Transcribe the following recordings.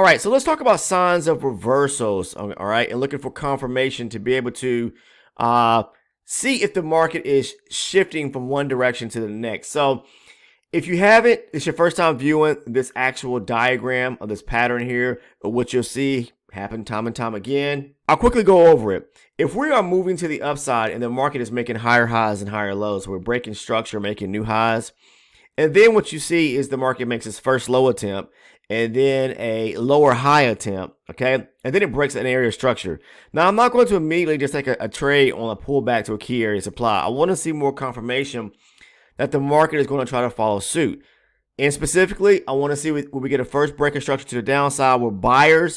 right, so let's talk about signs of reversals, all right, and looking for confirmation to be able to see if the market is shifting from one direction to the next. So if you haven't, it's your first time viewing this actual diagram of this pattern here, what you'll see happen time and time again. I'll quickly go over it. If we are moving to the upside and the market is making higher highs and higher lows, so we're breaking structure, making new highs, and then what you see is the market makes its first low attempt and then a lower high attempt, okay? And then it breaks an area of structure. Now, I'm not going to immediately just take a trade on a pullback to a key area supply. I want to see more confirmation that the market is going to try to follow suit. And specifically, I want to see when we get a first break of structure to the downside where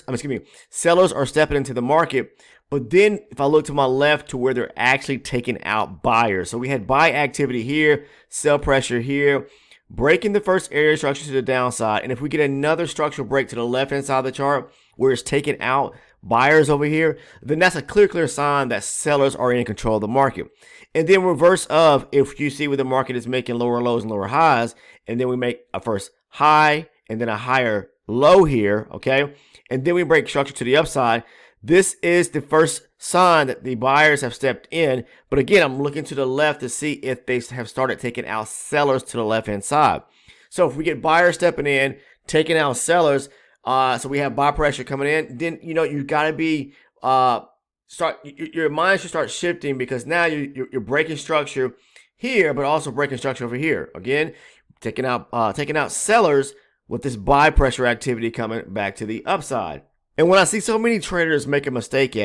sellers are stepping into the market. But then if I look to my left to where they're actually taking out buyers. So we had buy activity here, sell pressure here, breaking the first area structure to the downside. And if we get another structural break to the left-hand side of the chart where it's taking out buyers over here, then that's a clear sign that sellers are in control of the market. And then reverse of, if you see where the market is making lower lows and lower highs, and then we make a first high and then a higher low here, okay? And then we break structure to the upside. This is the first sign that the buyers have stepped in. But again, I'm looking to the left to see if they have started taking out sellers to the left-hand side. So if we get buyers stepping in, taking out sellers, so we have buy pressure coming in, then, you got to be, your mind should start shifting because now you're breaking structure here, but also breaking structure over here. Again, taking out sellers with this buy pressure activity coming back to the upside. And when I see so many traders make a mistake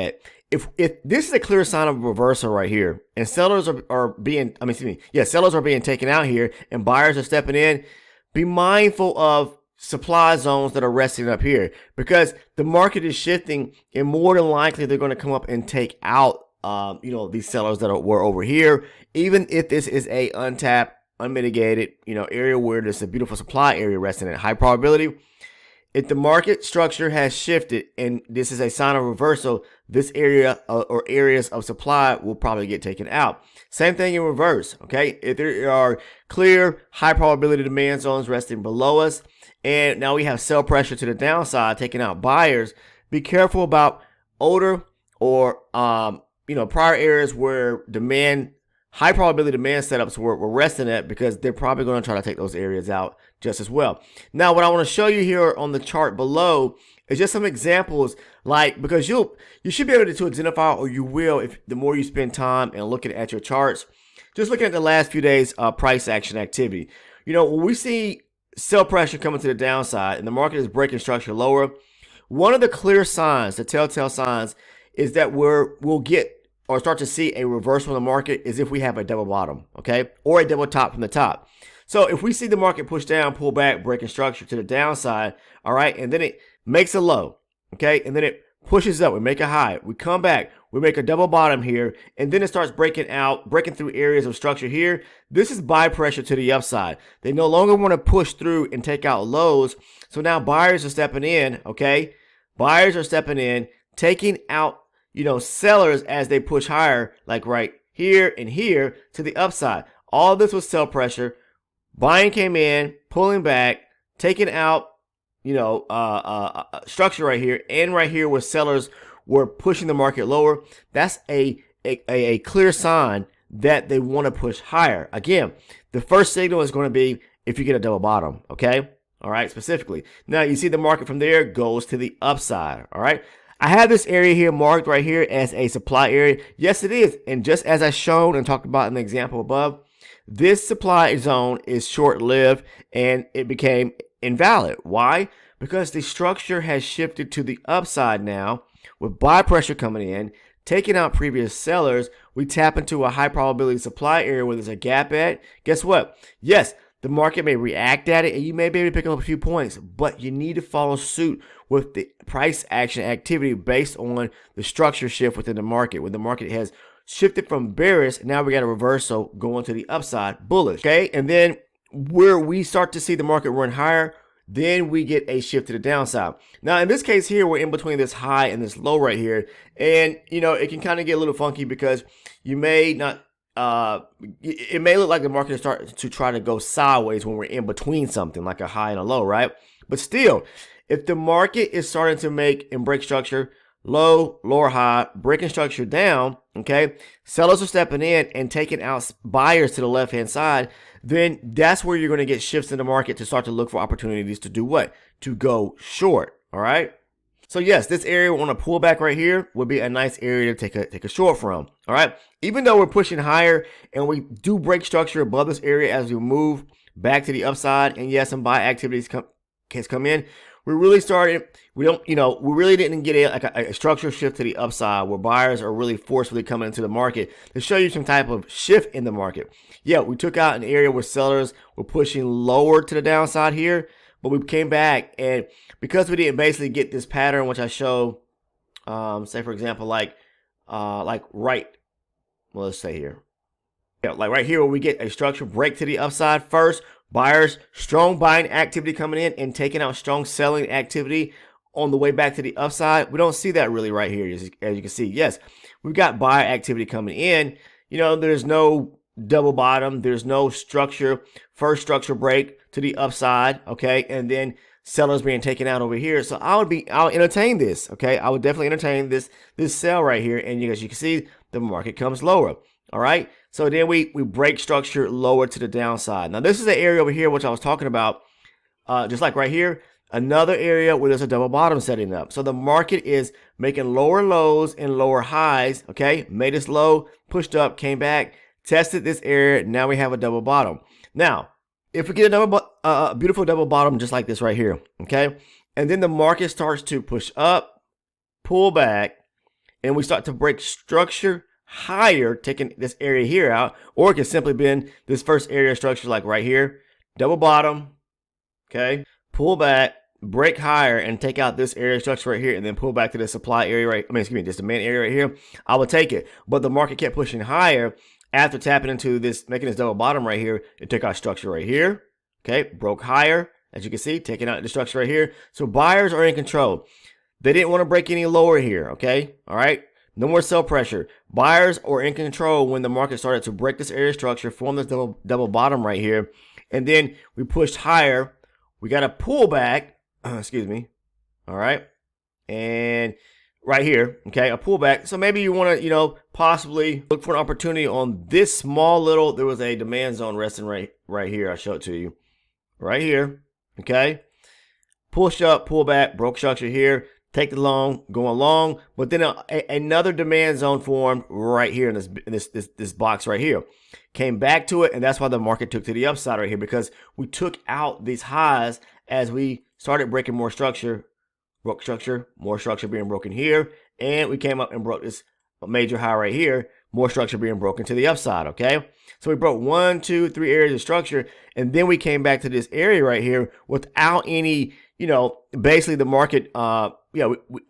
if this is a clear sign of a reversal right here, and sellers are being taken out here, and buyers are stepping in, be mindful of supply zones that are resting up here because the market is shifting, and more than likely they're going to come up and take out these sellers that were over here, even if this is a untapped, unmitigated area where there's a beautiful supply area resting in. High probability, if the market structure has shifted and this is a sign of reversal, this area or areas of supply will probably get taken out. Same thing in reverse, okay? If there are clear high probability demand zones resting below us, and now we have sell pressure to the downside, taking out buyers, be careful about older or prior areas where high probability demand setups were resting at, because they're probably going to try to take those areas out just as well. Now, what I want to show you here on the chart below is just some examples, because you should be able to identify, or you will, if the more you spend time and looking at your charts, just looking at the last few days price action activity. When we see sell pressure coming to the downside and the market is breaking structure lower, one of the clear signs, the telltale signs, is that we'll get or start to see a reversal in the market is if we have a double bottom, okay, or a double top from the top. So if we see the market push down, pull back, breaking structure to the downside, all right, and then it makes a low, okay, and then it pushes up, we make a high, we come back, we make a double bottom here, and then it starts breaking through areas of structure here. This is buy pressure to the upside. They no longer want to push through and take out lows, so now buyers are stepping in, okay, buyers are stepping in, taking out sellers as they push higher, like right here and here to the upside. All this was sell pressure. Buying came in, pulling back, taking out, structure right here, and right here where sellers were pushing the market lower. That's a clear sign that they want to push higher. Again, the first signal is going to be if you get a double bottom, okay? All right, specifically. Now, you see the market from there goes to the upside, all right? I have this area here marked right here as a supply area. Yes, it is. And just as I shown and talked about in the example above, this supply zone is short-lived and it became invalid. Why? Because the structure has shifted to the upside now with buy pressure coming in, taking out previous sellers. We tap into a high probability supply area where there's a gap at. Guess what? Yes, the market may react at it and you may be able to pick up a few points, but you need to follow suit with the price action activity based on the structure shift within the market. When the market has shifted from bearish, now we got a reversal going to the upside, bullish. Okay, and then where we start to see the market run higher, then we get a shift to the downside. Now, in this case here, we're in between this high and this low right here, and it can kind of get a little funky because you may not. It may look like the market is starting to try to go sideways when we're in between something like a high and a low, right? But still, If the market is starting to make and break structure low, lower, high, breaking structure down, okay, sellers are stepping in and taking out buyers to the left-hand side, then that's where you're going to get shifts in the market to start to look for opportunities to do what? To go short, all right? So yes, this area on a pullback right here would be a nice area to take a short from, all right? Even though we're pushing higher and we do break structure above this area as we move back to the upside, and yes, some buy activities has come in, we really didn't get a structural shift to the upside where buyers are really forcefully coming into the market to show you some type of shift in the market. Yeah, we took out an area where sellers were pushing lower to the downside here, but we came back, and because we didn't basically get this pattern, which I show, say for example, like right, well, let's say here. Yeah, like right here where we get a structural break to the upside first, buyers, strong buying activity coming in and taking out strong selling activity on the way back to the upside. We don't see that really right here, as you can see. Yes, we've got buyer activity coming in. There's no double bottom. There's no structure, first structure break to the upside, okay? And then sellers being taken out over here. So I'll entertain this, okay? I would definitely entertain this sell right here. And as you can see, the market comes lower. All right, so then we break structure lower to the downside. Now this is the area over here which I was talking about, just like right here, another area where there's a double bottom setting up. So the market is making lower lows and lower highs, okay? Made this low, pushed up, came back, tested this area, now we have a double bottom. Now, if we get a beautiful double bottom just like this right here, okay? And then the market starts to push up, pull back, and we start to break structure higher, taking this area here out, or it could simply been this first area of structure like right here, double bottom, okay, pull back, break higher, and take out this area of structure right here, and then pull back to the supply area this demand area right here. I would take it, but the market kept pushing higher after tapping into this, making this double bottom right here. It took out structure right here, okay, broke higher, as you can see, taking out the structure right here. So buyers are in control. They didn't want to break any lower here, okay, all right. No more sell pressure. Buyers are in control when the market started to break this area structure, form this double bottom right here, and then we pushed higher. We got a pullback, excuse me, all right, and right here, okay, a pullback. So maybe you want to, possibly look for an opportunity on this small little, there was a demand zone resting right here. I show it to you, right here, okay, push up, pull back, broke structure here. Take the long, go along, but then another demand zone formed right here in this box right here. Came back to it, and that's why the market took to the upside right here, because we took out these highs as we started breaking more structure, broke structure, more structure being broken here, and we came up and broke this major high right here, more structure being broken to the upside, okay? So we broke 1, 2, 3 areas of structure, and then we came back to this area right here without any, basically the market,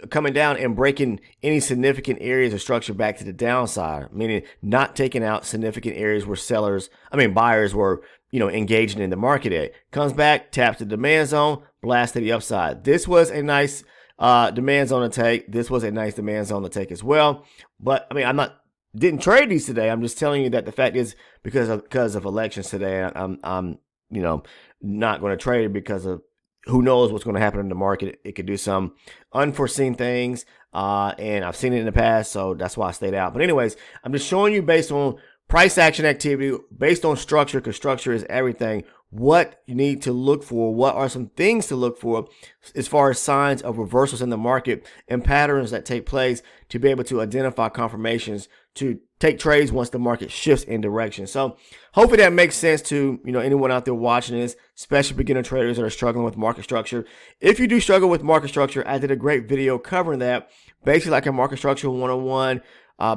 coming down and breaking any significant areas of structure back to the downside, meaning not taking out significant areas where buyers were, engaging in the market at. Comes back, taps the demand zone, blast to the upside. This was a nice demand zone to take. This was a nice demand zone to take as well. But didn't trade these today. I'm just telling you that the fact is because of elections today, I'm not going to trade because of who knows what's going to happen in the market. It could do some unforeseen things, and I've seen it in the past, so that's why I stayed out. But anyways, I'm just showing you based on price action activity, based on structure, because structure is everything, what you need to look for, what are some things to look for as far as signs of reversals in the market and patterns that take place to be able to identify confirmations to take trades once the market shifts in direction. So hopefully that makes sense to anyone out there watching this, especially beginner traders that are struggling with market structure. If you do struggle with market structure, I did a great video covering that, basically like a market structure 101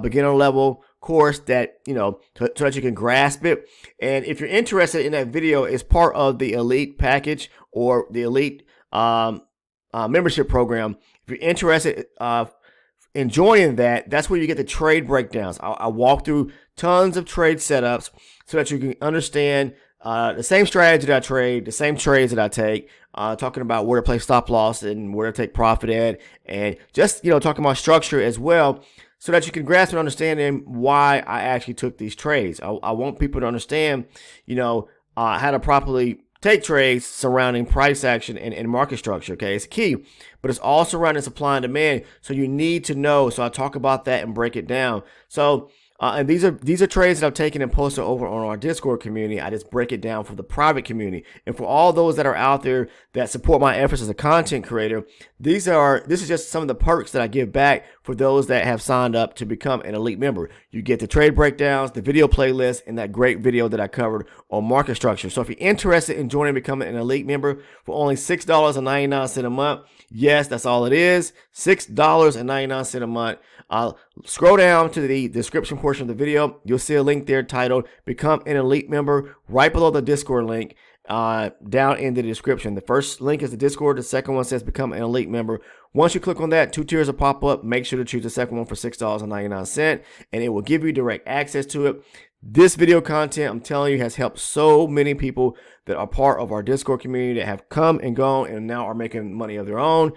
beginner level course that so that you can grasp it. And if you're interested in that video, it's part of the elite package or the elite membership program. If you're interested in joining that, that's where you get the trade breakdowns. I walk through tons of trade setups so that you can understand the same strategy that I trade, the same trades that I take, talking about where to place stop loss and where to take profit at, and just talking about structure as well, so that you can grasp and understand why I actually took these trades. I want people to understand, how to properly take trades surrounding price action and market structure. Okay, it's key, but it's all surrounding supply and demand. So you need to know. So I talk about that and break it down. So and these are trades that I've taken and posted over on our Discord community. I just break it down for the private community, and for all those that are out there that support my efforts as a content creator. This is just some of the perks that I give back for those that have signed up to become an elite member. You get the trade breakdowns, the video playlist, and that great video that I covered on market structure. So if you're interested in joining and becoming an elite member for only $6.99 a month, yes, that's all it is, $6.99 a month. Scroll down to the description portion of the video. You'll see a link there titled Become an Elite Member right below the Discord link. Down in the description. The first link is the Discord. The second one says Become an Elite Member. Once you click on that, 2 tiers will pop up. Make sure to choose the second one for $6.99, and it will give you direct access to it. This video content, I'm telling you, has helped so many people that are part of our Discord community that have come and gone and now are making money of their own.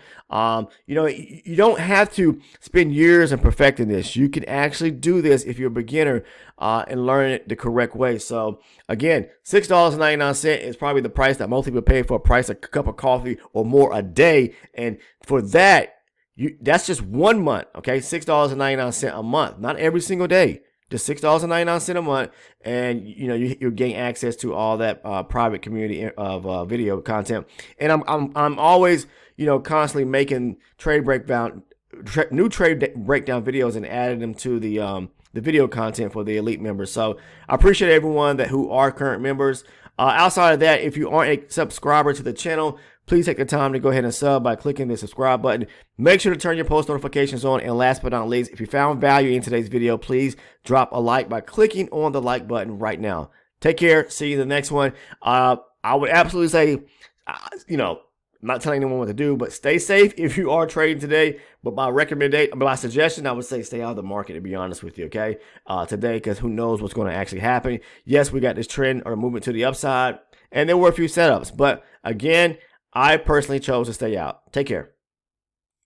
You don't have to spend years in perfecting this. You can actually do this if you're a beginner and learn it the correct way. So again, $6.99 is probably the price that most people pay for a cup of coffee or more a day. And for that, that's just 1 month, okay? $6.99 a month, not every single day. Just $6.99 a month, and you gain access to all that private community of video content. And I'm always constantly making new trade breakdown videos and adding them to the video content for the elite members. So I appreciate everyone who are current members. Outside of that, if you aren't a subscriber to the channel, please take the time to go ahead and sub by clicking the subscribe button. Make sure to turn your post notifications on. And last but not least, if you found value in today's video, please drop a like by clicking on the like button right now. Take care. See you in the next one. I would absolutely say, I'm not telling anyone what to do, but stay safe if you are trading today. But my suggestion, I would say stay out of the market, to be honest with you, okay, today, because who knows what's going to actually happen. Yes, we got this trend or movement to the upside, and there were a few setups. But again, I personally chose to stay out. Take care.